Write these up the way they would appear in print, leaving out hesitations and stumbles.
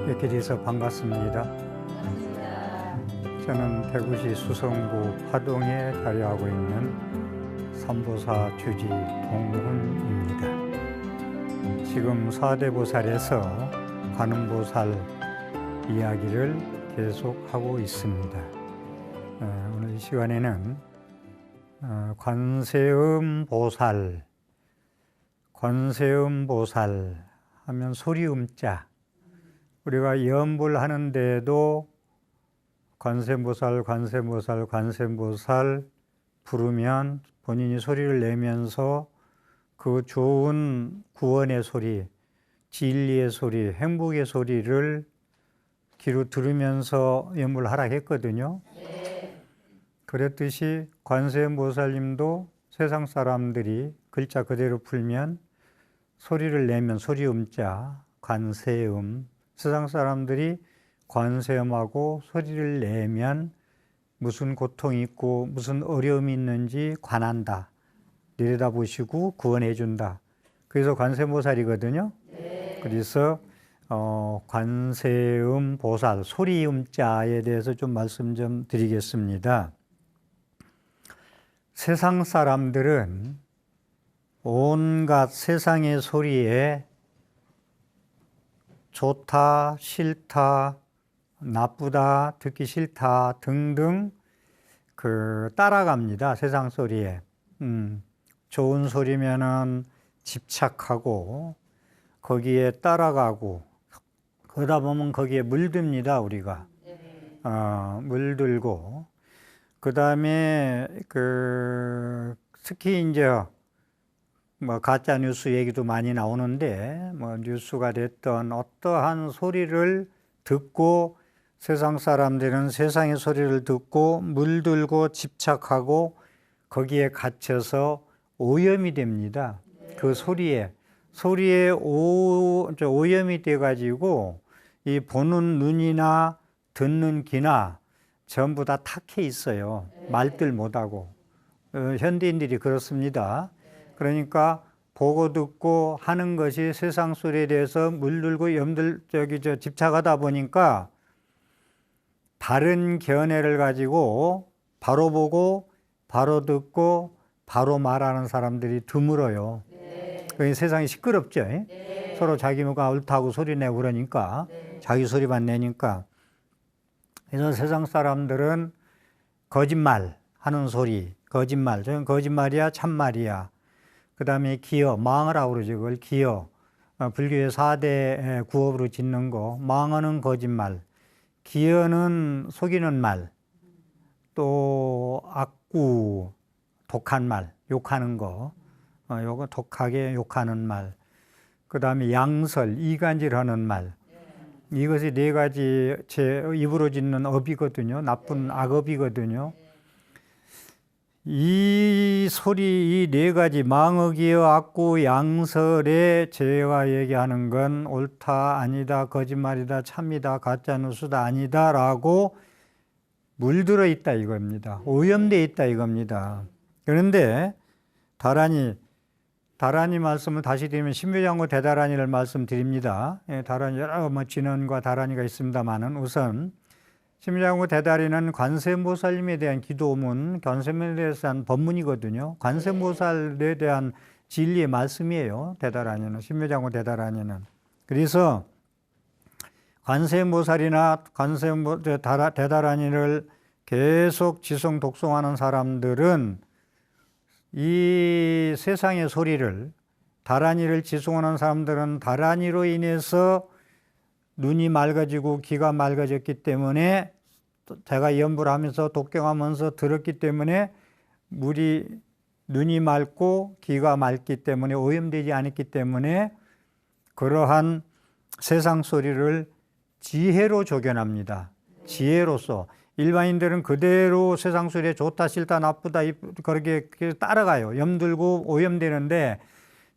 뵙게 돼서 반갑습니다. 저는 대구시 수성구 파동에 자리하고 있는 삼보사 주지 동훈입니다. 지금 사대보살에서 관음보살 이야기를 계속하고 있습니다. 오늘 이 시간에는 관세음보살 하면 소리음자, 우리가 염불하는데도 관세음보살 부르면 본인이 소리를 내면서 그 좋은 구원의 소리, 진리의 소리, 행복의 소리를 귀로 들으면서 염불하라 했거든요. 그랬듯이 관세음보살님도 세상 사람들이 글자 그대로 풀면 소리를 내면 소리음자, 관세음, 세상 사람들이 관세음하고 소리를 내면 무슨 고통이 있고 무슨 어려움이 있는지 관한다, 내려다보시고 구원해 준다. 그래서 관세음보살이거든요. 그래서 관세음보살, 소리음자에 대해서 좀 말씀 좀 드리겠습니다. 세상 사람들은 온갖 세상의 소리에 좋다, 싫다, 나쁘다, 듣기 싫다 등등 따라갑니다. 세상 소리에. 좋은 소리면은 집착하고 거기에 따라가고 그러다 보면 거기에 물듭니다. 우리가 물들고 그 다음에 특히 이제 가짜 뉴스 얘기도 많이 나오는데 뉴스가 됐던 어떠한 소리를 듣고 세상 사람들은 세상의 소리를 듣고 물들고 집착하고 거기에 갇혀서 오염이 됩니다. 그 소리에 오염이 돼가지고 이 보는 눈이나 듣는 귀나 전부 다 탁해 있어요. 말들 못하고. 현대인들이 그렇습니다. 그러니까 보고 듣고 하는 것이 세상 소리에 대해서 물들고 집착하다 보니까 바른 견해를 가지고 바로 보고 바로 듣고 바로 말하는 사람들이 드물어요. 그러니까 세상이 시끄럽죠. 서로 자기 뭐가 옳다고 소리 내고 그러니까 자기 소리만 내니까. 그래서 세상 사람들은 거짓말 하는 소리, 거짓말, 저건 거짓말이야 참말이야. 그 다음에 기여, 망하라고 그러죠. 그걸 기여. 불교의 4대 구업으로 짓는 거. 망하는 거짓말, 기여는 속이는 말, 또 악구, 독한 말, 욕하는 거. 요거 독하게 욕하는 말. 그 다음에 양설, 이간질하는 말. 이것이 4가지 제 입으로 짓는 업이거든요. 나쁜 악업이거든요. 이 소리, 이 4가지 망어기여, 악구, 양설에 제가 얘기하는 건 옳다, 아니다, 거짓말이다, 참이다, 가짜 뉴스다, 아니다 라고 물들어 있다 이겁니다. 오염되어 있다 이겁니다. 그런데 다란이 말씀을 다시 드리면 신묘장구 대다란이를 말씀드립니다. 다란이 여러 진언과 다란이가 있습니다만은 우선 신묘장구 대다리는 관세음보살님에 대한 기도문, 관세음에 대한 법문이거든요. 관세음보살에 대한 진리의 말씀이에요. 대다란이는, 신묘장구 대다란이는. 그래서 관세음보살이나 대다란이를 계속 지송 독송하는 사람들은 이 세상의 소리를, 다란이를 지송하는 사람들은 다란이로 인해서 눈이 맑아지고 귀가 맑아졌기 때문에 제가 염불 하면서 독경하면서 들었기 때문에 눈이 맑고 귀가 맑기 때문에 오염되지 않았기 때문에 그러한 세상 소리를 지혜로 조견합니다. 지혜로서. 일반인들은 그대로 세상 소리에 좋다 싫다 나쁘다 그렇게 따라가요. 염들고 오염되는데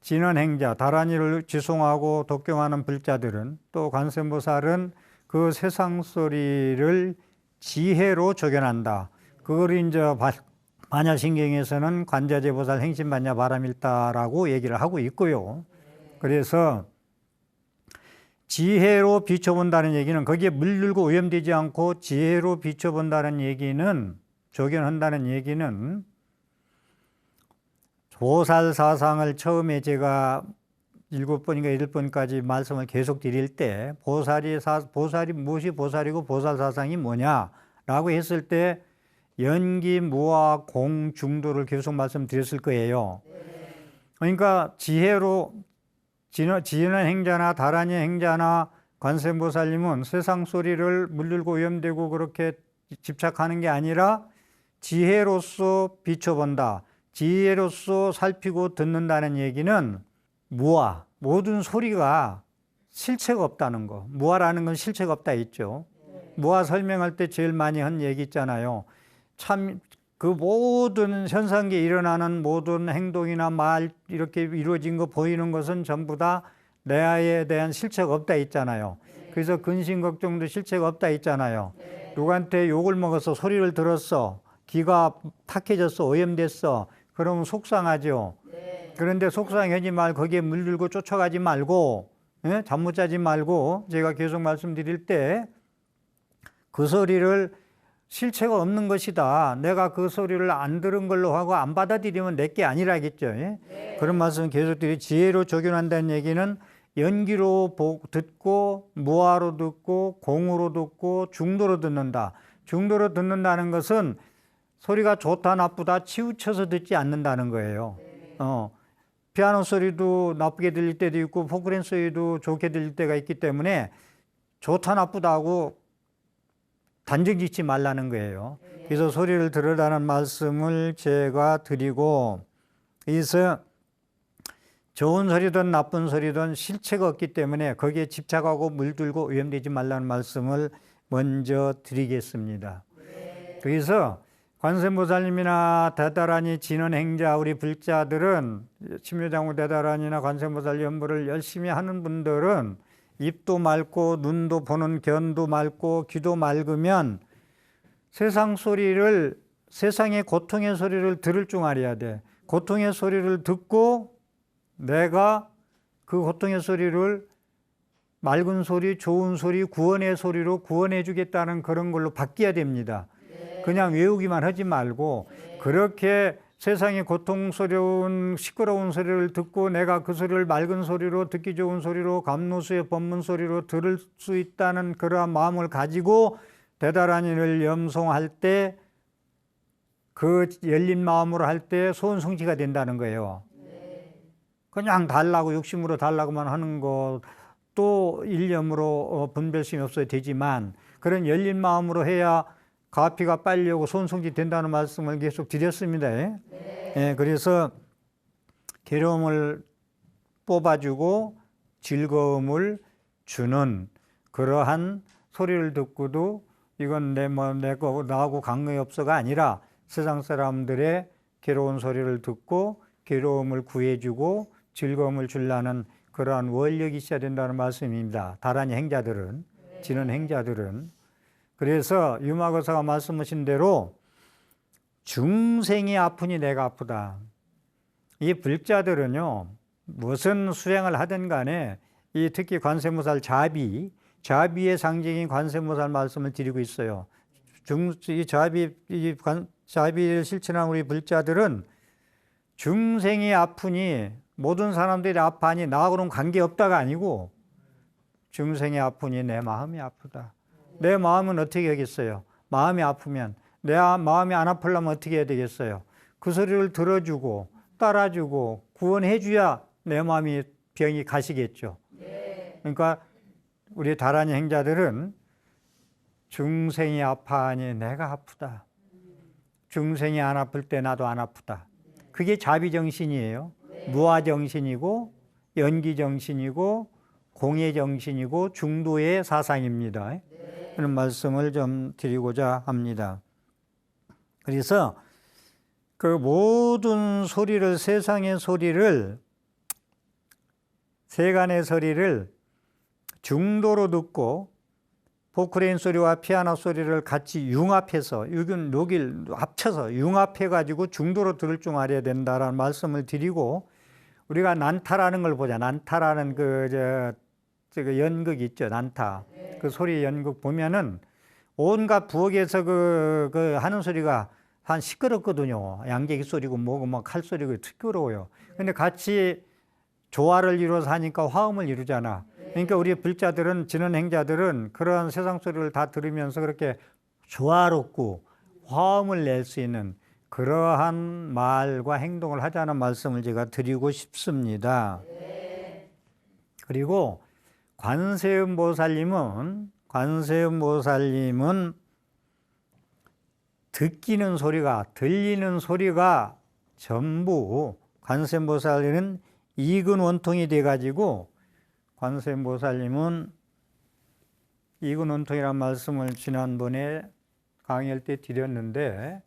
진언행자, 다란이를 지송하고 독경하는 불자들은, 또 관세음보살은 그 세상 소리를 지혜로 조견한다. 그걸 이제 반야신경에서는 관자재보살 행심반야 바람일다라고 얘기를 하고 있고요. 그래서 지혜로 비춰본다는 얘기는 거기에 물들고 오염되지 않고 지혜로 비춰본다는 얘기는, 조견한다는 얘기는 보살 사상을 처음에 제가 7번인가 8번까지 말씀을 계속 드릴 때 보살이 무엇이 보살이고 보살 사상이 뭐냐라고 했을 때 연기, 무아, 공, 중도를 계속 말씀드렸을 거예요. 그러니까 지혜로 지혜는 행자나 다란이 행자나 관세음보살님은 세상 소리를 물들고 오염되고 그렇게 집착하는 게 아니라 지혜로서 비춰본다. 지혜로서 살피고 듣는다는 얘기는 무아, 모든 소리가 실체가 없다는 거. 무아라는 건 실체가 없다 했죠. 무아 설명할 때 제일 많이 한 얘기 있잖아요. 참 그 모든 현상계에 일어나는 모든 행동이나 말 이렇게 이루어진 거 보이는 것은 전부 다 내에 대한 실체가 없다 했잖아요. 그래서 근심 걱정도 실체가 없다 했잖아요. 누구한테 욕을 먹어서 소리를 들었어. 귀가 탁해졌어. 오염됐어. 그러면 속상하죠. 그런데 속상하지 말고 거기에 물들고 쫓아가지 말고, 예? 잠 못 자지 말고, 제가 계속 말씀드릴 때 그 소리를 실체가 없는 것이다. 내가 그 소리를 안 들은 걸로 하고 안 받아들이면 내게 아니라겠죠. 예? 그런 말씀 계속 드리. 지혜로 적용한다는 얘기는 연기로 듣고, 무아로 듣고, 공으로 듣고, 중도로 듣는다. 중도로 듣는다는 것은 소리가 좋다 나쁘다 치우쳐서 듣지 않는다는 거예요. 피아노 소리도 나쁘게 들릴 때도 있고 포크레인 소리도 좋게 들릴 때가 있기 때문에 좋다 나쁘다 하고 단정 짓지 말라는 거예요. 그래서 소리를 들으라는 말씀을 제가 드리고, 그래서 좋은 소리든 나쁜 소리든 실체가 없기 때문에 거기에 집착하고 물들고 오염되지 말라는 말씀을 먼저 드리겠습니다. 그래서 관세음보살님이나 대다라니 진언행자 우리 불자들은 침묘장구 대다라니나 관세음보살 연부를 열심히 하는 분들은 입도 맑고 눈도 보는 견도 맑고 귀도 맑으면 세상 소리를, 세상의 고통의 소리를 들을 줄 알아야 돼. 고통의 소리를 듣고 내가 그 고통의 소리를 맑은 소리, 좋은 소리, 구원의 소리로 구원해 주겠다는 그런 걸로 바뀌어야 됩니다. 그냥 외우기만 하지 말고 그렇게 세상의 고통스러운 시끄러운 소리를 듣고 내가 그 소리를 맑은 소리로 듣기 좋은 소리로 감로수의 법문 소리로 들을 수 있다는 그러한 마음을 가지고 대다라니를 염송할 때 그 열린 마음으로 할 때 소원성취가 된다는 거예요. 그냥 달라고 욕심으로 달라고만 하는 것 또 일념으로 분별심이 없어야 되지만 그런 열린 마음으로 해야 가피가 빨리 오고 소원성취 된다는 말씀을 계속 드렸습니다. 예, 그래서 괴로움을 뽑아주고 즐거움을 주는 그러한 소리를 듣고도 이건 내거 나하고 관계 없어가 아니라 세상 사람들의 괴로운 소리를 듣고 괴로움을 구해주고 즐거움을 주려는 그러한 원력이 있어야 된다는 말씀입니다. 다란이 행자들은, 진언 행자들은. 그래서 유마거사가 말씀하신 대로 중생이 아프니 내가 아프다. 이 불자들은요, 무슨 수행을 하든 간에 이 특히 관세음보살 자비의 상징인 관세음보살 말씀을 드리고 있어요. 자비를 실천한 우리 불자들은 중생이 아프니 모든 사람들이 아파하니 나하고는 관계없다가 아니고 중생이 아프니 내 마음이 아프다. 내 마음은 어떻게 하겠어요? 마음이 아프면 내 마음이 안 아프려면 어떻게 해야 되겠어요? 그 소리를 들어주고 따라주고 구원해줘야 내 마음이 병이 가시겠죠. 그러니까 우리 다란이 행자들은 중생이 아파하니 내가 아프다. 중생이 안 아플 때 나도 안 아프다. 그게 자비정신이에요. 무아정신이고 연기정신이고 공예정신이고 중도의 사상입니다. 그런 말씀을 좀 드리고자 합니다. 그래서 그 모든 소리를, 세상의 소리를, 세간의 소리를 중도로 듣고 포크레인 소리와 피아노 소리를 같이 융합해서 합쳐서 융합해가지고 중도로 들을 줄 알아야 된다라는 말씀을 드리고 우리가 난타라는 걸 보자. 난타라는 연극 있죠. 난타. 그 소리 연극 보면은 온갖 부엌에서 그 하는 소리가 한 시끄럽거든요. 양갱이 소리고 뭐고 뭐 칼 소리고 시끄러워요. 근데 같이 조화를 이루어서 하니까 화음을 이루잖아. 그러니까 우리 불자들은, 진언행자들은 그러한 세상 소리를 다 들으면서 그렇게 조화롭고 화음을 낼 수 있는 그러한 말과 행동을 하자는 말씀을 제가 드리고 싶습니다. 그리고 관세음보살님은 듣기는 소리가, 들리는 소리가 전부 관세음보살님은 이근 원통이 돼가지고, 관세음보살님은 이근 원통이라는 말씀을 지난번에 강의할 때 드렸는데,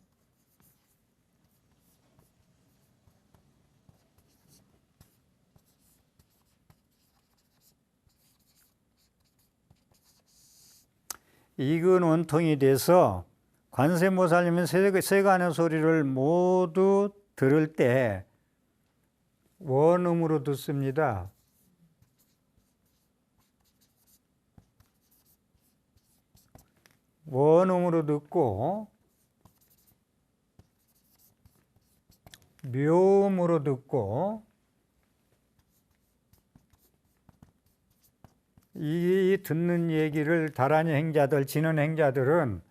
이근 원통이 돼서 관세음보살님은 세간의 소리를 모두 들을 때 원음으로 듣습니다. 원음으로 듣고 묘음으로 듣고, 이 듣는 얘기를 다란이 행자들, 진언 행자들은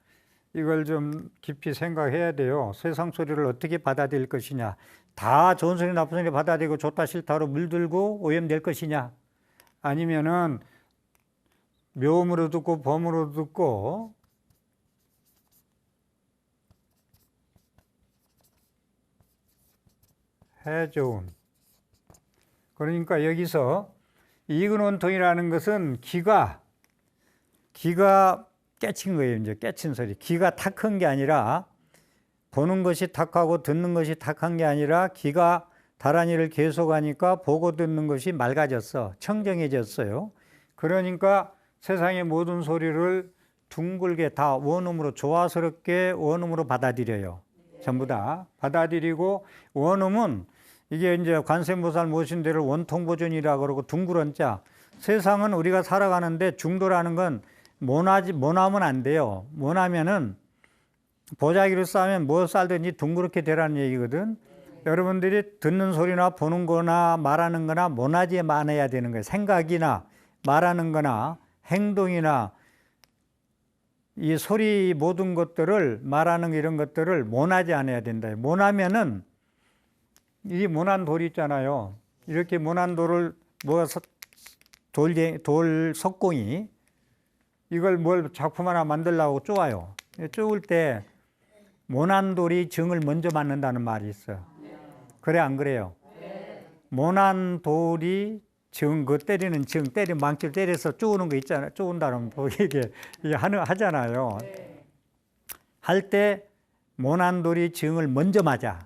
이걸 좀 깊이 생각해야 돼요. 세상 소리를 어떻게 받아들일 것이냐. 다 좋은 소리 나쁜 소리 받아들이고 좋다 싫다로 물들고 오염될 것이냐, 아니면은 묘음으로 듣고 범으로 듣고 해좋은. 그러니까 여기서 이근원통이라는 것은 기가 깨친 거예요. 이제 깨친 소리. 기가 탁한 게 아니라, 보는 것이 탁하고 듣는 것이 탁한 게 아니라, 기가 다란이를 계속하니까 보고 듣는 것이 맑아졌어. 청정해졌어요. 그러니까 세상의 모든 소리를 둥글게 다 원음으로, 조화스럽게 원음으로 받아들여요. 전부 다 받아들이고, 원음은 이게 이제 관세음보살 모신 데를 원통보존이라고 그러고, 둥그런 자. 세상은 우리가 살아가는데 중도라는 건 모나면 안 돼요. 모나면은 보자기를 싸면 뭐 쌀든지 둥그렇게 되라는 얘기거든. 여러분들이 듣는 소리나 보는 거나 말하는 거나 모나지 않아야 되는 거예요. 생각이나 말하는 거나 행동이나 이 소리 모든 것들을, 말하는 이런 것들을 모나지 않아야 된다. 모나면은, 이 모난 돌이 있잖아요. 이렇게 모난 돌을 돌 석공이, 이걸 뭘 작품 하나 만들려고 쪼아요. 쪼을 때 모난 돌이 정을 먼저 맞는다는 말이 있어요. 그래 안 그래요? 모난 돌이 정, 그 때리는 정, 망치를 때려서 쪼우는 거 있잖아요. 쪼은다는 이게 하잖아요. 할 때 모난 돌이 정을 먼저 맞아.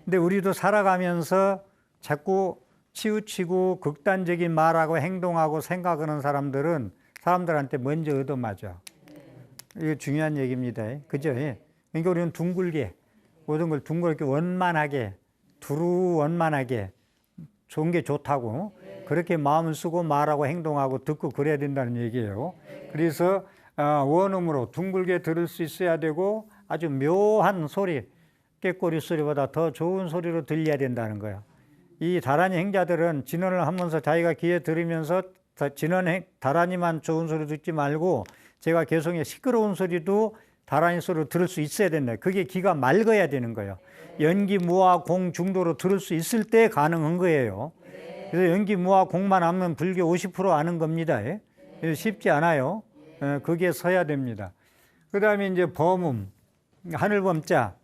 근데 우리도 살아가면서 자꾸 치우치고 극단적인 말하고 행동하고 생각하는 사람들한테 먼저 얻어맞아. 이게 중요한 얘기입니다. 그죠? 그러니까 우리는 둥글게, 모든 걸 둥그렇게 원만하게, 두루 원만하게, 좋은 게 좋다고, 그렇게 마음을 쓰고 말하고 행동하고 듣고 그래야 된다는 얘기예요. 그래서 원음으로 둥글게 들을 수 있어야 되고, 아주 묘한 소리, 꾀꼬리 소리보다 더 좋은 소리로 들려야 된다는 거예요. 이 다란이 행자들은 진언을 하면서 자기가 귀에 들으면서 다란이만 좋은 소리 듣지 말고, 제가 개성의 시끄러운 소리도 다란이 소리로 들을 수 있어야 된다. 그게 귀가 맑아야 되는 거예요. 연기, 무화, 공 중도로 들을 수 있을 때 가능한 거예요. 그래서 연기, 무화, 공만 하면 불교 50% 아는 겁니다. 그래서 쉽지 않아요. 그게 서야 됩니다. 그 다음에 이제 범음, 하늘범자,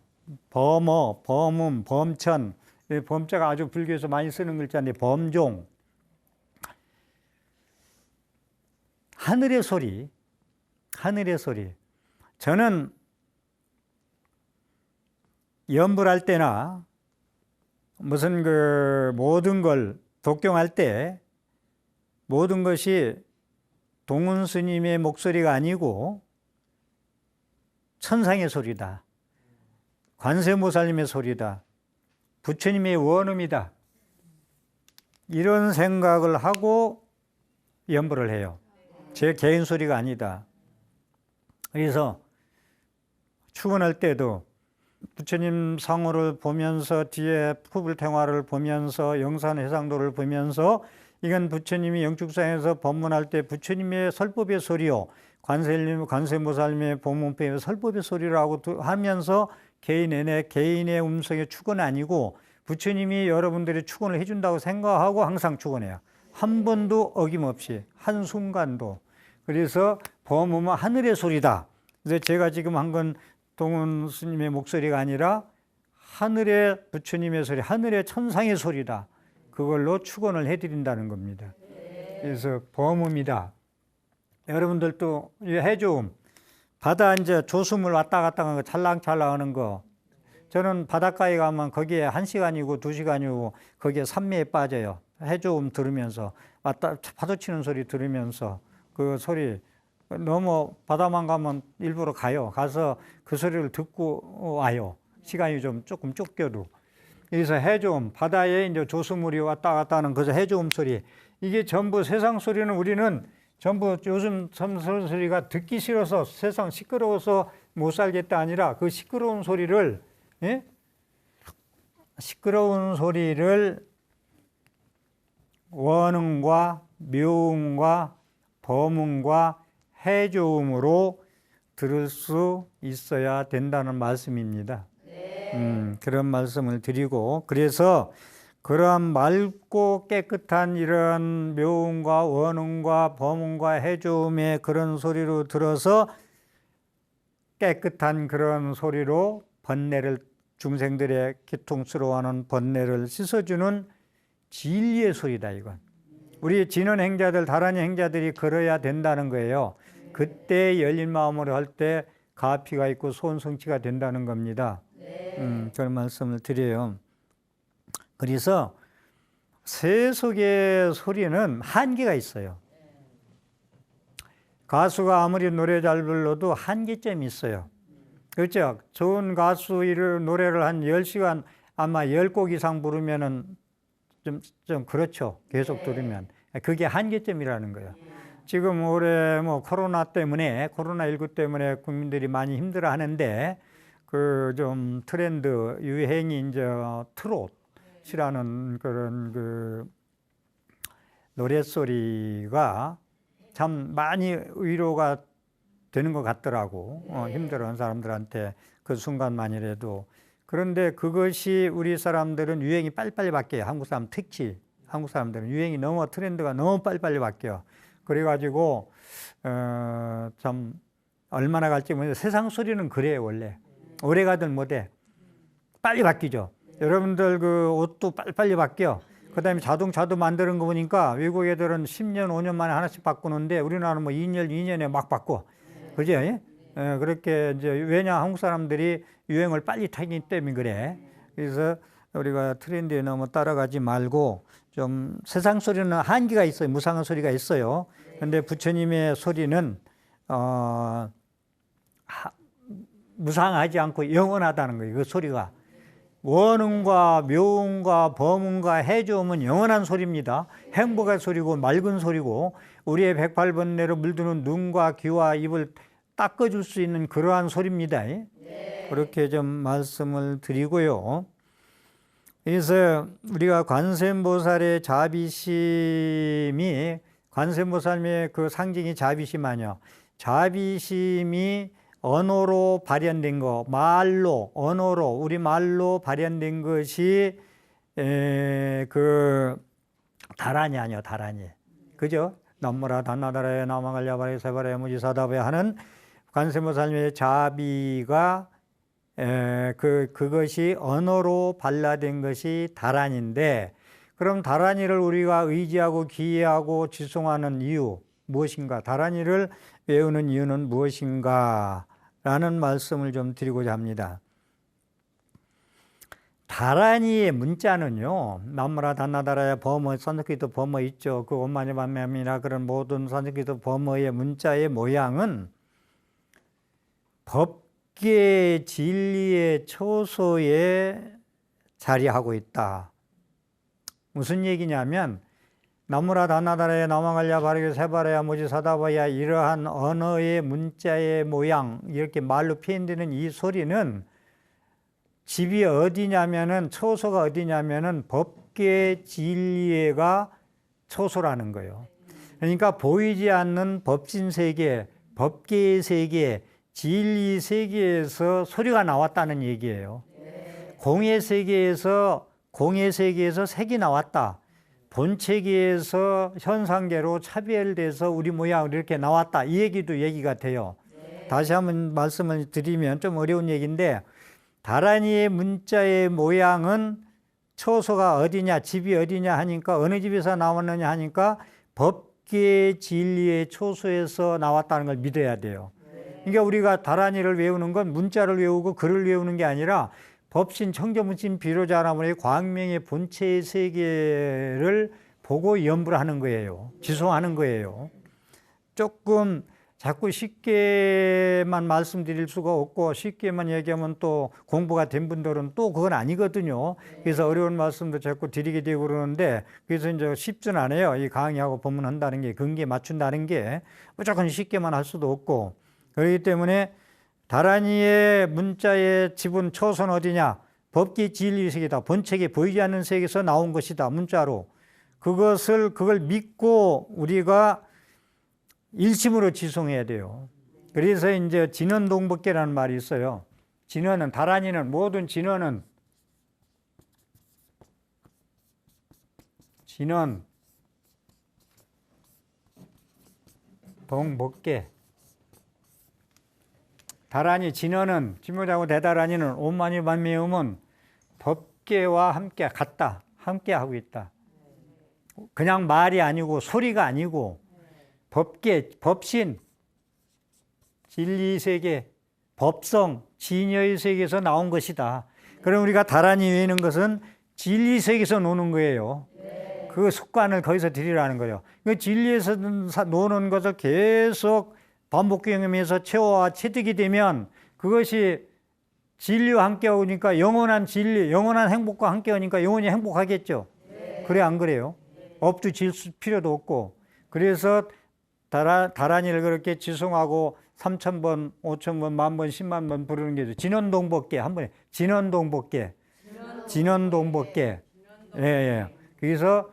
범어, 범음, 범천. 범자가 아주 불교에서 많이 쓰는 글자인데, 범종. 하늘의 소리, 하늘의 소리. 저는 연불할 때나 무슨 모든 걸 독경할 때 모든 것이 동은 스님의 목소리가 아니고 천상의 소리다. 관세음보살님의 소리다. 부처님의 원음이다. 이런 생각을 하고 연보를 해요. 제 개인 소리가 아니다. 그래서 축원할 때도 부처님 상호를 보면서 뒤에 푸불탱화를 보면서 영산해상도를 보면서 이건 부처님이 영축상에서 법문할 때 부처님의 설법의 소리요, 관세음보살님의 법문법의 설법의 소리라고 하면서 개인의 음성의 축원은 아니고 부처님이 여러분들이 축원을 해준다고 생각하고 항상 축원해요. 한 번도 어김없이 한순간도. 그래서 법문은 하늘의 소리다. 그래서 제가 지금 한 건 동훈 스님의 목소리가 아니라 하늘의 부처님의 소리, 하늘의 천상의 소리다. 그걸로 축원을 해드린다는 겁니다. 그래서 범음이다. 여러분들도 해조음, 바다 이제 조수물 왔다 갔다 하는 거, 찰랑찰랑 하는 거. 저는 바닷가에 가면 거기에 1시간이고 2시간이고 거기에 산매에 빠져요. 해조음 들으면서 파도 치는 소리 들으면서 그 소리 너무 바다만 가면 일부러 가서 그 소리를 듣고 와요. 시간이 조금 쫓겨도. 그래서 해조음, 바다에 이제 조수물이 왔다 갔다 하는 그 해조음 소리. 이게 전부 세상 소리는 우리는 전부 요즘 소리가 듣기 싫어서 세상 시끄러워서 못 살겠다 아니라 그 시끄러운 소리를, 예? 시끄러운 소리를 원음과 묘음과 범음과 해조음으로 들을 수 있어야 된다는 말씀입니다. 그런 말씀을 드리고, 그래서 그러한 맑고 깨끗한 이런 묘음과 원음과 범음과 해조음의 그런 소리로 들어서 깨끗한 그런 소리로 번뇌를, 중생들의 기통스러워하는 번뇌를 씻어주는 진리의 소리다. 이건 우리 진원 행자들, 다란이 행자들이 걸어야 된다는 거예요. 그때 열린 마음으로 할 때 가피가 있고 소원성취가 된다는 겁니다. 그런 말씀을 드려요. 그래서 세속의 소리는 한계가 있어요. 가수가 아무리 노래 잘 불러도 한계점이 있어요. 그렇죠? 좋은 가수 노래를 한 10시간 아마 10곡 이상 부르면은 좀 그렇죠. 계속 들으면. 그게 한계점이라는 거예요. 지금 올해 코로나19 때문에 국민들이 많이 힘들어 하는데 그 좀 트렌드, 유행이 이제 트롯이라는 그런 그 노랫소리가 참 많이 위로가 되는 것 같더라고. 힘들어하는 사람들한테 그 순간만이라도. 그런데 그것이 우리 사람들은 유행이 빨리빨리 바뀌어요. 한국 사람 특히. 한국 사람들은 유행이 트렌드가 너무 빨리빨리 바뀌어. 그래가지고 참 얼마나 갈지 모르겠는데 세상 소리는 그래요. 원래 오래 가든 못해. 빨리 바뀌죠. 여러분들 그 옷도 빨리빨리 바뀌어. 그 다음에 자동차도 만드는 거 보니까 외국 애들은 10년 5년 만에 하나씩 바꾸는데 우리나라는 뭐 2년에 막 바꿔. 그죠? 그렇게 이제 왜냐, 한국 사람들이 유행을 빨리 타기 때문에 그래. 그래서 우리가 트렌드에 너무 따라가지 말고 좀 세상 소리는 한계가 있어요. 무상한 소리가 있어요. 근데 부처님의 소리는 무상하지 않고 영원하다는 거예요. 그 소리가. 원음과 묘음과 범음과 해조음은 영원한 소리입니다. 행복의 소리고 맑은 소리고 우리의 108번뇌로 물드는 눈과 귀와 입을 닦아줄 수 있는 그러한 소리입니다. 그렇게 좀 말씀을 드리고요. 그래서 우리가 관세음보살의 자비심이, 관세음보살의 그 상징이 자비심 아니요. 자비심이 언어로 발현된 거, 언어로, 우리 말로 발현된 것이 그 다란이 아니요, 다란이. 그죠? 남무라 단나다라에 나마갈야바레 세바레 무지사다베 하는 관세음보살의 자비가 그것이 언어로 발라된 것이 다란인데, 그럼 다란이를 우리가 의지하고 기해하고 지송하는 이유 무엇인가? 다란이를 외우는 이유는 무엇인가? 라는 말씀을 좀 드리고자 합니다. 다란이의 문자는요, 남무라 단나다라의 범어, 산스크리트 범어 있죠. 그 온마니 반매미나 그런 모든 산스크리트 범어의 문자의 모양은 법계 진리의 초소에 자리하고 있다. 무슨 얘기냐면 나무라 다나다라야 나망갈야 바르게 세바라야 모지 사다바야 이러한 언어의 문자의 모양 이렇게 말로 표현되는 이 소리는 집이 어디냐면은 초소가 어디냐면은 법계 진리가 초소라는 거예요. 그러니까 보이지 않는 법진 세계, 법계의 세계, 진리 세계에서 소리가 나왔다는 얘기예요. 공의 세계에서 색이 나왔다. 본체계에서 현상계로 차별돼서 우리 모양으로 이렇게 나왔다. 이 얘기도 얘기가 돼요. 다시 한번 말씀을 드리면 좀 어려운 얘기인데 다란이의 문자의 모양은 초소가 어디냐, 집이 어디냐 하니까 어느 집에서 나왔느냐 하니까 법계 진리의 초소에서 나왔다는 걸 믿어야 돼요. 그러니까 우리가 다란이를 외우는 건 문자를 외우고 글을 외우는 게 아니라 법신, 청정문신, 비로자나무의 광명의 본체의 세계를 보고 연구를 하는 거예요. 지송하는 거예요. 조금 자꾸 쉽게만 말씀드릴 수가 없고 쉽게만 얘기하면 또 공부가 된 분들은 또 그건 아니거든요. 그래서 어려운 말씀도 자꾸 드리게 되고 그러는데 그래서 이제 쉽진 않아요. 이 강의하고 법문한다는 게 근기에 맞춘다는 게 무조건 쉽게만 할 수도 없고 그렇기 때문에 다란이의 문자의 지분 초선 어디냐? 법계 진리 세계다. 본체계 보이지 않는 세계에서 나온 것이다. 문자로. 그걸 믿고 우리가 일심으로 지송해야 돼요. 그래서 이제 진언동법계라는 말이 있어요. 진언은 다란이는 모든 진언은 진언 동법계 다란이 진언은 지무자고 대다란이는 오만이 만미음은 법계와 함께 같다. 함께 하고 있다. 그냥 말이 아니고 소리가 아니고 법계, 법신, 진리세계, 법성, 진여의 세계에서 나온 것이다. 그럼 우리가 다란이 외우는 것은 진리세계에서 노는 거예요. 그 습관을 거기서 들이라는 거예요. 그 진리에서 노는 것을 계속 반복 경험해서 체화와 체득이 되면 그것이 진리와 함께 오니까 영원한 진리, 영원한 행복과 함께 오니까 영원히 행복하겠죠. 그래 안 그래요? 업도 질 필요도 없고. 그래서 다란이를 그렇게 지송하고 3,000번, 5,000번, 10,000번, 10만 번 부르는 게 진언동법계 한 번에 진언동법계. 예, 예. 그래서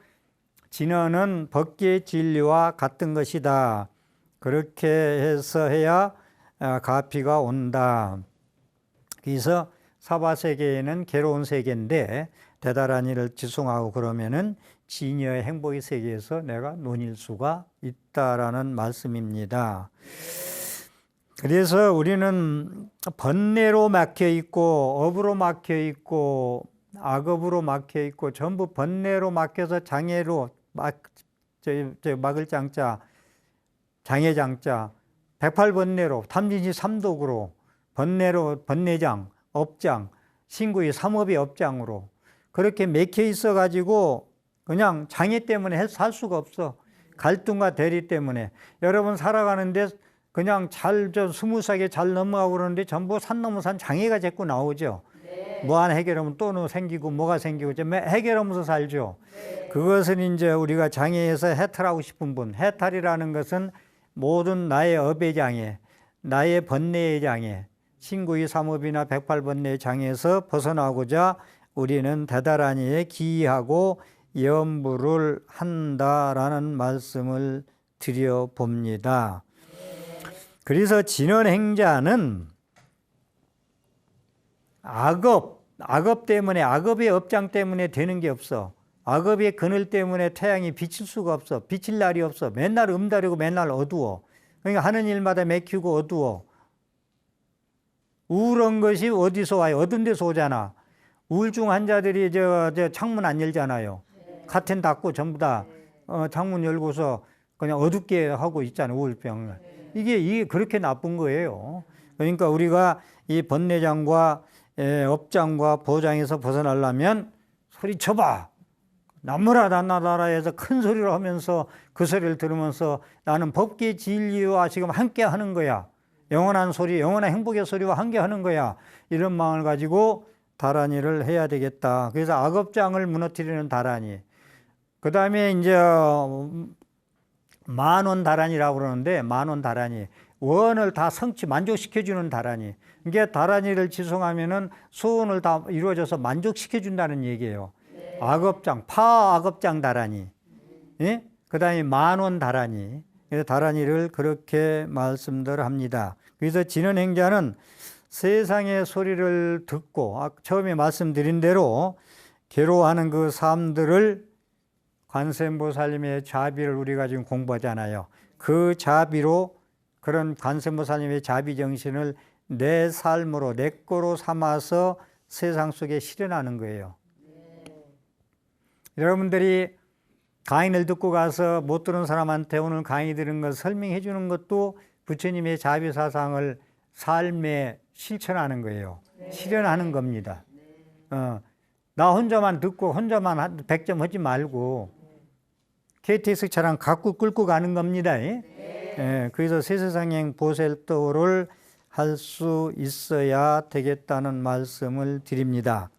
진언은 법계의 진리와 같은 것이다. 그렇게 해서 해야 가피가 온다. 그래서 사바세계에는 괴로운 세계인데 대다란이를 지송하고 그러면은 진여의 행복의 세계에서 내가 논일 수가 있다라는 말씀입니다. 그래서 우리는 번뇌로 막혀 있고 업으로 막혀 있고 악업으로 막혀 있고 전부 번뇌로 막혀서 장애로 막을 장자 장애장자 108번뇌로 탐진시 3독으로 번뇌로 번뇌장 업장 신구의 3업의 업장으로 그렇게 맥혀 있어 가지고 그냥 장애 때문에 살 수가 없어. 갈등과 대리 때문에. 여러분 살아가는데 그냥 스무스하게 잘 넘어가고 그러는데 전부 산 넘어 산 장애가 자꾸 나오죠. 뭐 하나 해결하면 또 생기고 뭐가 생기고 해결하면서 살죠. 그것은 이제 우리가 장애에서 해탈하고 싶은 분. 해탈이라는 것은 모든 나의 업의 장애, 나의 번뇌의 장애, 신구의 3업이나 108번뇌의 장애에서 벗어나고자 우리는 대다란이에 기이하고 염불을 한다라는 말씀을 드려봅니다. 그래서 진언행자는 악업 때문에 악업의 업장 때문에 되는 게 없어. 악업의 그늘 때문에 태양이 비칠 수가 없어. 비칠 날이 없어. 맨날 음다리고 맨날 어두워. 그러니까 하는 일마다 맥히고 어두워. 우울한 것이 어디서 와요? 어떤 데서 오잖아. 우울증 환자들이 창문 안 열잖아요. 카텐 닫고 전부 다 창문 열고서 그냥 어둡게 하고 있잖아요. 우울병을. 이게 그렇게 나쁜 거예요. 그러니까 우리가 이 번뇌장과 업장과 보장에서 벗어나려면 소리쳐봐. 나무라 단나라에서 큰 소리로 하면서 그 소리를 들으면서 나는 법계 진리와 지금 함께 하는 거야. 영원한 소리, 영원한 행복의 소리와 함께 하는 거야. 이런 마음을 가지고 다란이를 해야 되겠다. 그래서 악업장을 무너뜨리는 다란이. 그 다음에 이제 만원다란이라고 그러는데, 만원다란이. 원을 다 성취, 만족시켜주는 다란이. 이게 다란이를 지송하면은 소원을 다 이루어져서 만족시켜준다는 얘기예요. 악업장, 파악업장 다란이. 예? 그 다음에 만원다란이. 그래서 다란이를 그렇게 말씀들 합니다. 그래서 진언행자는 세상의 소리를 듣고, 처음에 말씀드린 대로 괴로워하는 그 삶들을 관세음보살님의 자비를 우리가 지금 공부하잖아요. 그 자비로, 그런 관세음보살님의 자비 정신을 내 삶으로, 내 거로 삼아서 세상 속에 실현하는 거예요. 여러분들이 강의를 듣고 가서 못 들은 사람한테 오늘 강의 들은 것 설명해 주는 것도 부처님의 자비 사상을 삶에 실천하는 거예요. 실현하는 겁니다. 나 혼자만 듣고 혼자만 100점 하지 말고 KTX처럼 갖고 끌고 가는 겁니다. 예, 그래서 세세상행 보살도를 할 수 있어야 되겠다는 말씀을 드립니다.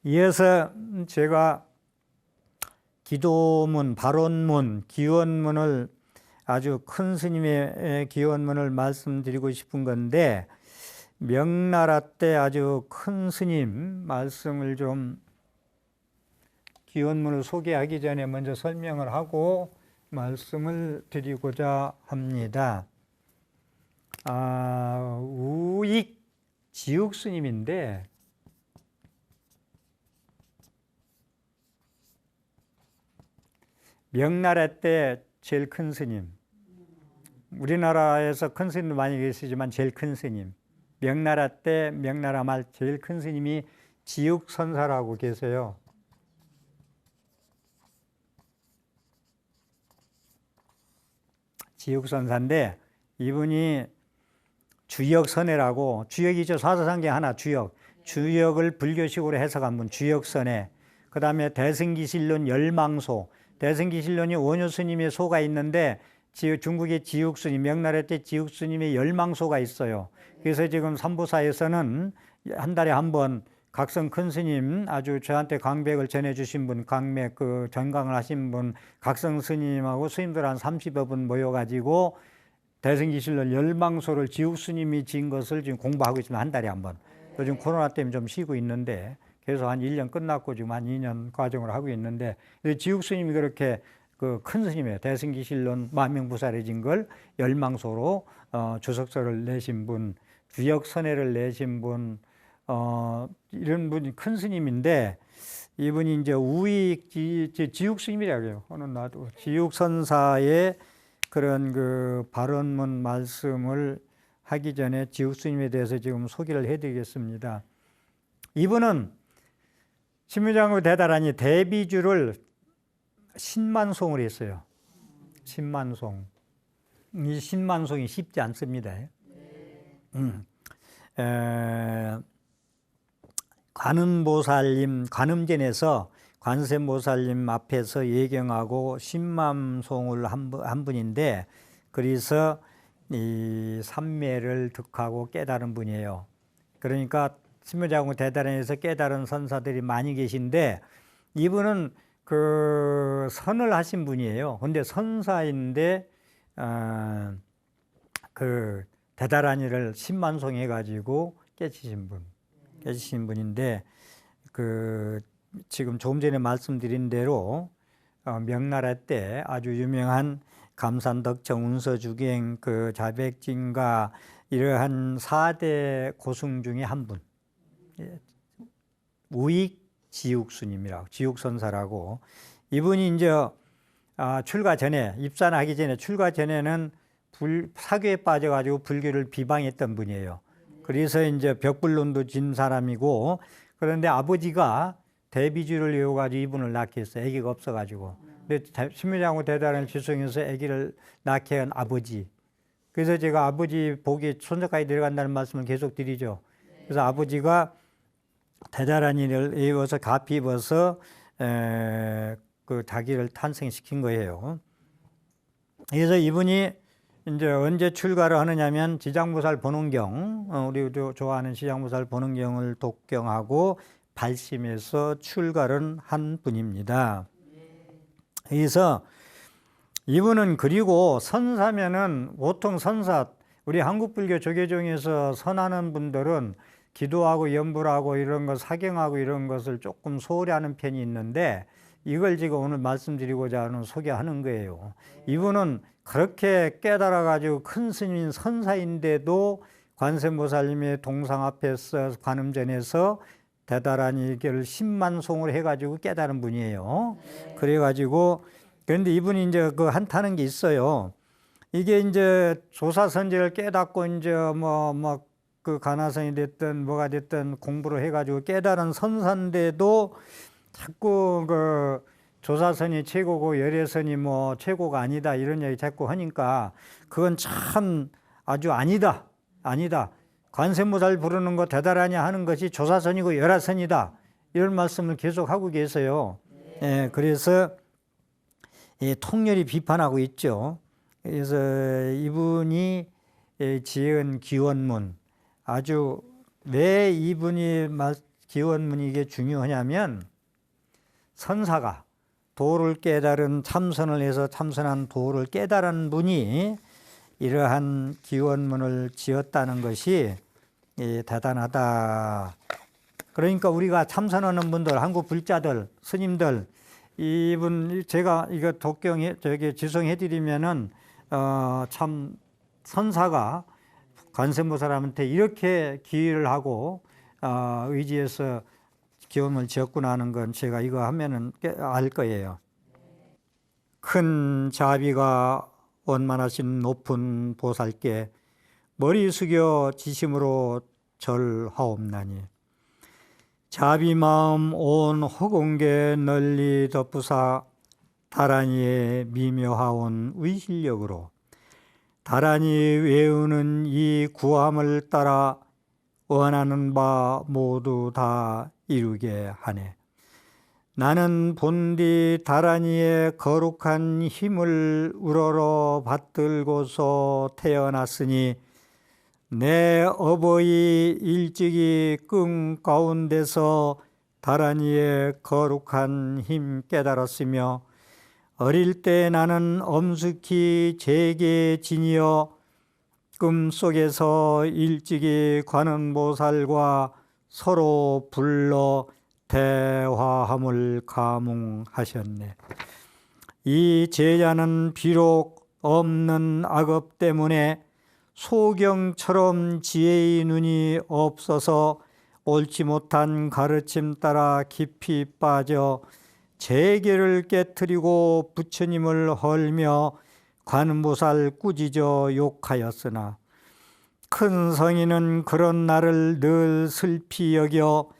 이어서 제가 기도문, 발언문, 기원문을 아주 큰 스님의 기원문을 말씀드리고 싶은 건데, 명나라 때 아주 큰 스님 말씀을 좀 기원문을 소개하기 전에 먼저 설명을 하고 말씀을 드리고자 합니다. 우익 지육 스님인데, 명나라 때 제일 큰 스님, 우리나라에서 큰 스님도 많이 계시지만 제일 큰 스님, 명나라 때 명나라 말 제일 큰 스님이 지육선사라고 계세요. 지육선사인데 이분이 주역선해라고, 주역이죠. 사서상경 하나 주역, 주역을 불교식으로 해석한 분, 주역선해. 그 다음에 대승기실론 열망소, 대승기실론이 원효스님의 소가 있는데 중국의 지육스님, 명나라 때 지육스님의 열망소가 있어요. 그래서 지금 삼보사에서는 한 달에 한 번 각성 큰 스님, 아주 저한테 강백을 전해주신 분, 강맥 그 전강을 하신 분, 각성 스님하고 스님들 한 30여 분 모여가지고 대승기실론 열망소를 지육스님이 지은 것을 지금 공부하고 있습니다. 한 달에 한 번. 요즘 코로나 때문에 좀 쉬고 있는데 그래서 한 1년 끝났고 지금 한 2년 과정을 하고 있는데, 지육스님이 그렇게 그 큰 스님이에요. 대승기실론 만명부살해진 걸 열망소로 주석서를 내신 분, 주역선해를 내신 분, 이런 분이 큰 스님인데, 이분이 이제 우익 지육스님이라고 해요. 오늘 나도 지육선사의 그런 그 발언문 말씀을 하기 전에 지육스님에 대해서 지금 소개를 해드리겠습니다. 이분은 신무장구 대다란이 대비주를 신만송을 했어요. 신만송. 이 신만송이 쉽지 않습니다. 관음보살님, 관음전에서 관세음보살님 앞에서 예경하고 신만송을 한 분인데, 그래서 이 삼매를 득하고 깨달은 분이에요. 그러니까 신무장구 대다란에서 깨달은 선사들이 많이 계신데, 이분은 그 선을 하신 분이에요. 근데 선사인데 그 대다란이를 신만송 해가지고 깨치신 분인데, 그 지금 조금 전에 말씀드린 대로 명나라 때 아주 유명한 감산덕청, 운서주경, 그 자백진가 이러한 4대 고승 중에 한 분, 우익 지육스님이라고, 지육선사라고. 이분이 이제 출가 전에, 입산하기 전에, 출가 전에는 사교에 빠져가지고 불교를 비방했던 분이에요. 그래서 이제 벽불론도 진 사람이고, 그런데 아버지가 대비주를 외워가지고 이분을 낳게 했어요. 아기가 없어가지고. 근데 신무장구 대다란을 지송해서 아기를 낳게 한 아버지. 그래서 제가 아버지 복이 손자까지 내려간다는 말씀을 계속 드리죠. 그래서 아버지가 대다란이를 외워서 가피 입어서 그 자기를 탄생시킨 거예요. 그래서 이분이 이제 언제 출가를 하느냐면 지장보살 본원경, 우리도 좋아하는 지장보살 본원경을 독경하고 발심해서 출가를 한 분입니다. 그래서 이분은, 그리고 선사면은 보통 선사, 우리 한국불교 조계종에서 선하는 분들은 기도하고 염불하고 이런 거, 사경하고 이런 것을 조금 소홀히 하는 편이 있는데, 이걸 지금 오늘 말씀드리고자 하는, 소개하는 거예요. 이분은 그렇게 깨달아 가지고 큰 스님인 선사인데도 관세음보살님의 동상 앞에서 관음전에서 대단히 이걸 10만송을 해가지고 깨달은 분이에요. 그래가지고, 그런데 이분이 이제 그 한타는 게 있어요. 이게 이제 조사선제를 깨닫고 이제 그 가나선이 됐든 뭐가 됐든 공부를 해가지고 깨달은 선사인데도 자꾸 그 조사선이 최고고 열애선이 뭐 최고가 아니다 이런 얘기 자꾸 하니까, 그건 참 아주 아니다. 관세음보살 부르는 거 대단하냐 하는 것이 조사선이고 열애선이다, 이런 말씀을 계속 하고 계세요. 예, 그래서 통렬히 비판하고 있죠. 그래서 이분이 지은 기원문, 아주 왜 이분이 기원문이 이게 중요하냐면, 선사가 도를 깨달은, 참선을 해서 참선한 도를 깨달은 분이 이러한 기원문을 지었다는 것이 대단하다. 그러니까 우리가 참선하는 분들, 한국 불자들, 스님들, 이분 제가 이거 독경에 저기 지송해 드리면은 참 선사가 관세음보살한테 이렇게 기의를 하고 의지해서 기원문을 지었구나 하는 건 제가 이거 하면은 알 거예요. 큰 자비가 원만하신 높은 보살께 머리 숙여 지심으로 절하옵나니, 자비 마음 온 허공계 널리 덮으사 다란이의 미묘하온 위실력으로 다란이 외우는 이 구함을 따라 원하는 바 모두 다 이루게 하네. 나는 본디 다란이의 거룩한 힘을 우러러 받들고서 태어났으니, 내 어버이 일찍이 끙 가운데서 다란이의 거룩한 힘 깨달았으며, 어릴 때 나는 엄숙히 제게 지니어 꿈속에서 일찍이 관음보살과 서로 불러 대화함을 감흥하셨네. 이 제자는 비록 없는 악업 때문에 소경처럼 지혜의 눈이 없어서 옳지 못한 가르침 따라 깊이 빠져 재계를 깨트리고 부처님을 헐며 관음보살 꾸짖어 욕하였으나, 큰 성인은 그런 나를 늘 슬피 여겨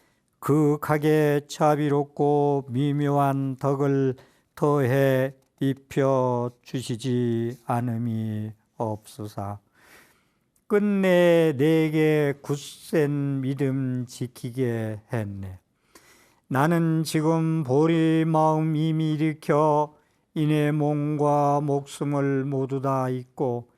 극하게 자비롭고 미묘한 덕을 더해 입혀 주시지 않음이 없으사, 끝내 내게 굳센 믿음 지키게 했네. 나는 지금 보리 마음 이미 일으켜 이내 몸과 목숨을 모두 다 잊고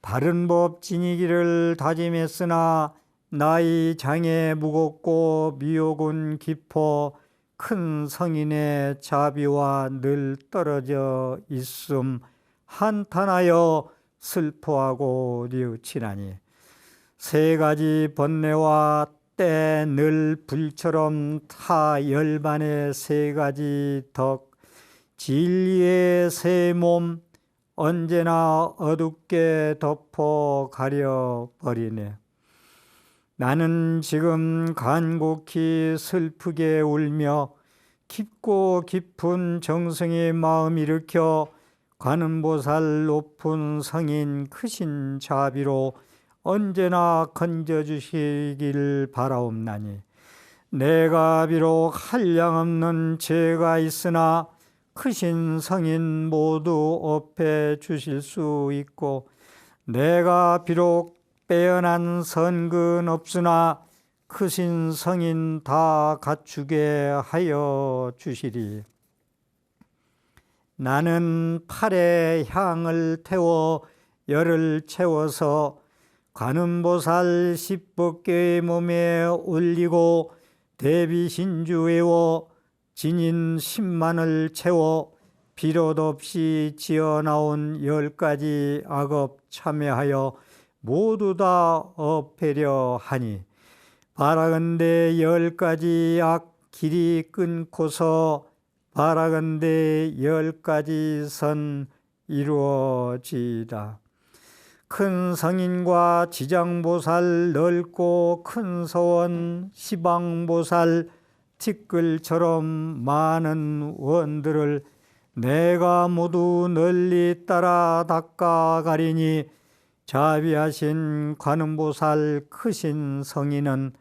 바른 법 지니기를 다짐했으나, 나의 장애 무겁고 미혹은 깊어 큰 성인의 자비와 늘 떨어져 있음 한탄하여 슬퍼하고 뉘우치나니, 세 가지 번뇌와 때 늘 불처럼 타 열반의 세 가지 덕, 진리의 세 몸 언제나 어둡게 덮어 가려 버리네. 나는 지금 간곡히 슬프게 울며 깊고 깊은 정성의 마음 일으켜 관음보살 높은 성인 크신 자비로 언제나 건져주시길 바라옵나니, 내가 비록 한량없는 죄가 있으나 크신 성인 모두 업해 주실 수 있고, 내가 비록 빼어난 선근 없으나 크신 성인 다 갖추게 하여 주시리. 나는 팔에 향을 태워 열을 채워서 관음보살 10법계의 몸에 올리고 대비신주 외워 진인 10만을 채워 비롯 없이 지어나온 10가지 악업 참여하여 모두 다 없애려 하니 바라건대 10가지 악 길이 끊고서 바라건대 10가지 선 이루어지이다. 큰 성인과 지장보살 넓고 큰 서원 시방보살 티끌처럼 많은 원들을 내가 모두 널리 따라 닦아가리니 자비하신 관음보살 크신 성인은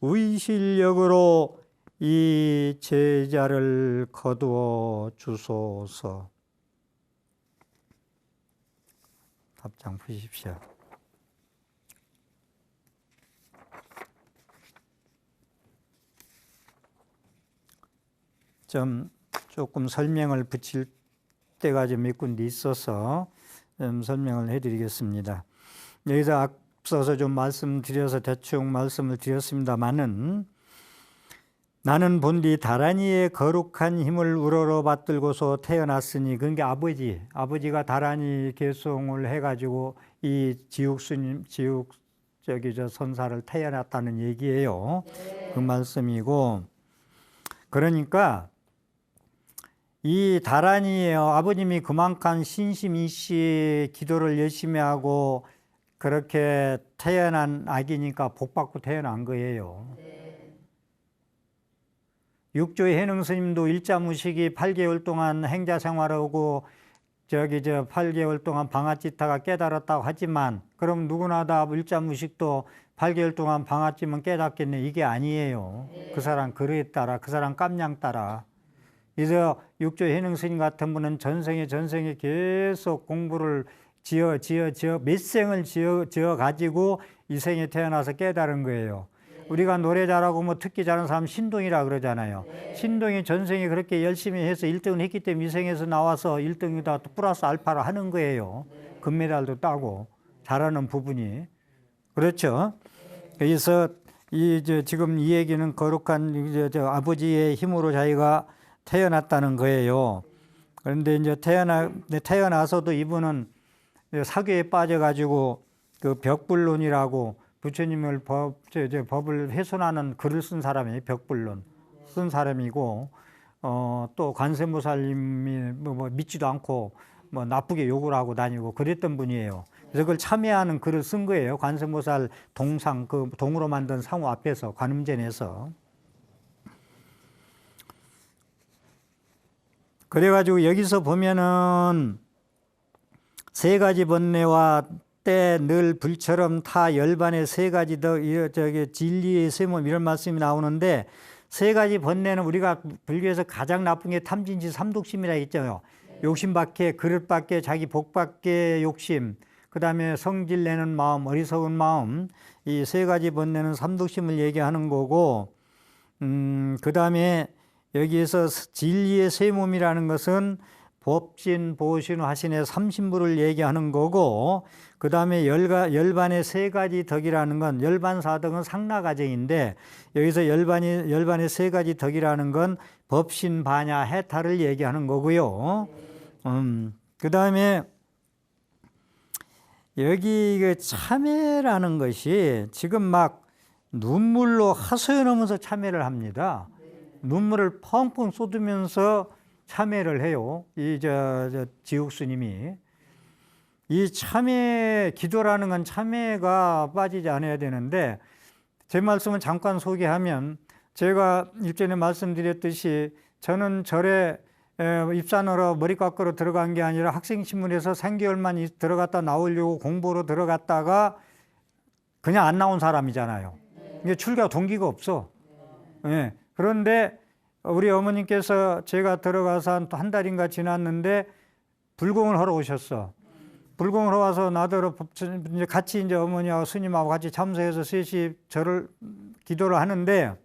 의실력으로 이 제자를 거두어 주소서. 답장 푸십시오. 조금 설명을 붙일 때가 좀 몇 군데 있어서 설명을 해드리겠습니다. 여기서 앞서서 좀 말씀드려서 대충 말씀을 드렸습니다마는 나는 본디 다란이의 거룩한 힘을 우러러 받들고서 태어났으니 그게 아버지가 다란이 개송을 해가지고 이 지옥스님 선사를 태어났다는 얘기예요. 그 말씀이고 그러니까 이 다란이에요. 아버님이 그만큼 신심이시 기도를 열심히 하고 그렇게 태어난 아기니까 복받고 태어난 거예요. 육조의 해능 스님도 일자무식이 8개월 동안 행자 생활하고 8개월 동안 방앗짓다가 깨달았다고 하지만 그럼 누구나 다 일자무식도 8개월 동안 방앗짓면 깨닫겠네. 이게 아니에요. 그 사람 그릇에 따라 그 사람 깜냥 따라. 그래서 육조 해능 스님 같은 분은 전생에 계속 공부를 몇 생을 지어 가지고 이 생에 태어나서 깨달은 거예요. 우리가 노래 잘하고 뭐 특기 잘하는 사람 신동이라 그러잖아요. 신동이 전생에 그렇게 열심히 해서 1등을 했기 때문에 이 생에서 나와서 1등이다 또 플러스 알파를 하는 거예요. 금메달도 따고 잘하는 부분이. 그렇죠. 그래서 지금 이 얘기는 거룩한 아버지의 힘으로 자기가 태어났다는 거예요. 그런데 이제 태어나서도 이분은 사교에 빠져가지고 그 벽불론이라고 부처님을 법을 훼손하는 글을 쓴 사람이 벽불론 쓴 사람이고 또 관세음보살님이 뭐 믿지도 않고 뭐 나쁘게 욕을 하고 다니고 그랬던 분이에요. 그래서 그걸 참여하는 글을 쓴 거예요. 관세음보살 동상 그 동으로 만든 상호 앞에서 관음전에서. 그래가지고 여기서 보면은 세 가지 번뇌와 때 늘 불처럼 타 열반의 세 가지 더 진리의 세몸 이런 말씀이 나오는데 세 가지 번뇌는 우리가 불교에서 가장 나쁜 게 탐진치 삼독심이라 했잖아요. 욕심밖에 그릇밖에 자기 복밖에 욕심 그 다음에 성질 내는 마음 어리석은 마음 이 세 가지 번뇌는 삼독심을 얘기하는 거고 그 다음에 여기에서 진리의 세몸이라는 것은 법신, 보신, 화신의 삼신부를 얘기하는 거고 그 다음에 열반의 세 가지 덕이라는 건 열반사덕은 상라가정인데 여기서 열반의 세 가지 덕이라는 건 법신, 반야, 해탈을 얘기하는 거고요. 그 다음에 여기 그 참회라는 것이 지금 막 눈물로 하소연하면서 참회를 합니다. 눈물을 펑펑 쏟으면서 참회를 해요. 지옥 스님이. 이 참회, 기도라는 건 참회가 빠지지 않아야 되는데 제 말씀을 잠깐 소개하면 제가 일전에 말씀드렸듯이 저는 절에 입산하러 머리 깎으러 들어간 게 아니라 학생신문에서 3개월만 들어갔다 나오려고 공부로 들어갔다가 그냥 안 나온 사람이잖아요. 이게 출가 동기가 없어. 네. 그런데 우리 어머님께서 제가 들어가서 한 달인가 지났는데 불공을 하러 오셨어. 불공을 하러 와서 나더러 같이 이제 어머니하고 스님하고 같이 참석해서 셋이 기도를 하는데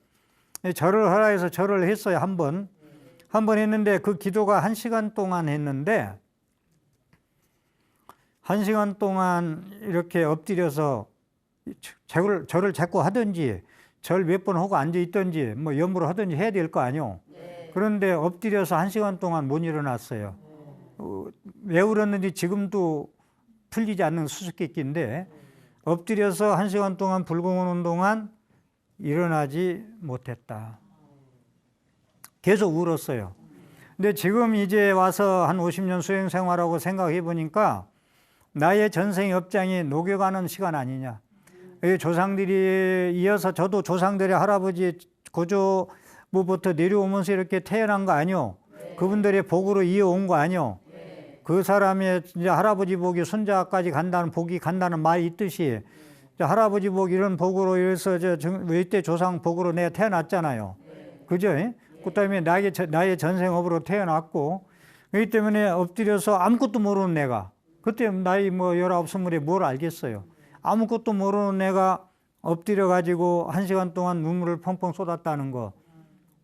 절을 하라 해서 절을 했어요. 한 번 했는데 그 기도가 1시간 동안 했는데 1시간 동안 이렇게 엎드려서 절을 자꾸 하든지 절 몇 번 하고 앉아 있든지 뭐 염불을 하든지 해야 될 거 아니요. 네. 그런데 엎드려서 1시간 동안 못 일어났어요. 왜 울었는지 지금도 풀리지 않는 수수께끼인데 엎드려서 1시간 동안 불공원 운동한 일어나지 못했다. 계속 울었어요. 근데 지금 이제 와서 한 50년 수행 생활하고 생각해 보니까 나의 전생 업장이 녹여가는 시간 아니냐. 조상들이 이어서 저도 조상들의 할아버지 고조부부터 내려오면서 이렇게 태어난 거 아니요. 그분들의 복으로 이어온 거 아니요. 그 사람의 이제 할아버지 복이 손자까지 간다는 복이 간다는 말이 있듯이 할아버지 복 이런 복으로 해서 이때 조상 복으로 내가 태어났잖아요. 그죠? 그다음에 나의 전생업으로 태어났고 그렇기 때문에 엎드려서 아무것도 모르는 내가 그때 나이 뭐 19, 20에 뭘 알겠어요. 아무것도 모르는 내가 엎드려 가지고 1시간 동안 눈물을 펑펑 쏟았다는 거.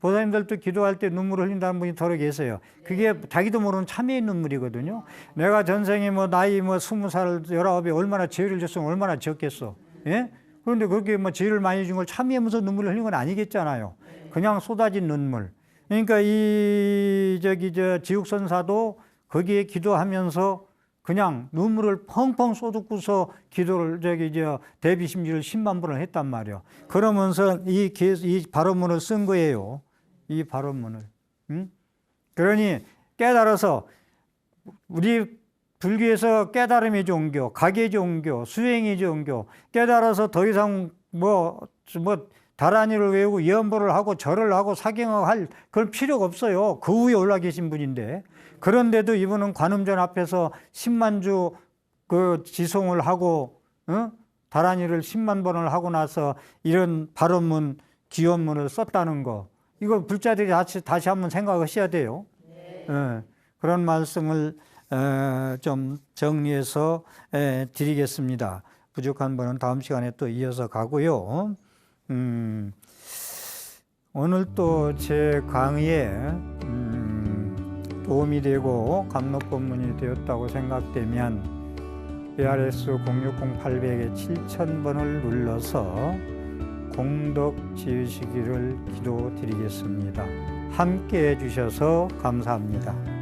보살님들도 기도할 때 눈물을 흘린다는 분이 더러 계세요. 그게 자기도 모르는 참회의 눈물이거든요. 내가 전생에 뭐 나이 뭐 20살, 19에 얼마나 죄를 졌으면 얼마나 지었겠어. 예? 그런데 그렇게 뭐 죄를 많이 준 걸 참회하면서 눈물을 흘린 건 아니겠잖아요. 그냥 쏟아진 눈물. 그러니까 지육선사도 거기에 기도하면서 그냥 눈물을 펑펑 쏟고서 기도를 대비심지를 10만 번을 했단 말이에요. 그러면서 이 발언문을 쓴 거예요. 이 발언문을. 응? 그러니 깨달아서 우리 불교에서 깨달음이 종교, 각의 종교, 수행이 종교. 깨달아서 더 이상 다란이를 외우고 예언보를 하고 절을 하고 사경을 할 그런 필요가 없어요. 그 위에 올라 계신 분인데. 그런데도 이분은 관음전 앞에서 10만 주 그 지송을 하고 다란이를 10만 번을 하고 나서 이런 발언문, 기원문을 썼다는 거. 이거 불자들이 다시 한번 생각하셔야 돼요. 그런 말씀을 좀 정리해서 드리겠습니다. 부족한 분은 다음 시간에 또 이어서 가고요. 오늘 또 제 강의에 도움이 되고 감로법문이 되었다고 생각되면 ARS 060-800에 7000번을 눌러서 공덕 지으시기를 기도드리겠습니다. 함께 해주셔서 감사합니다.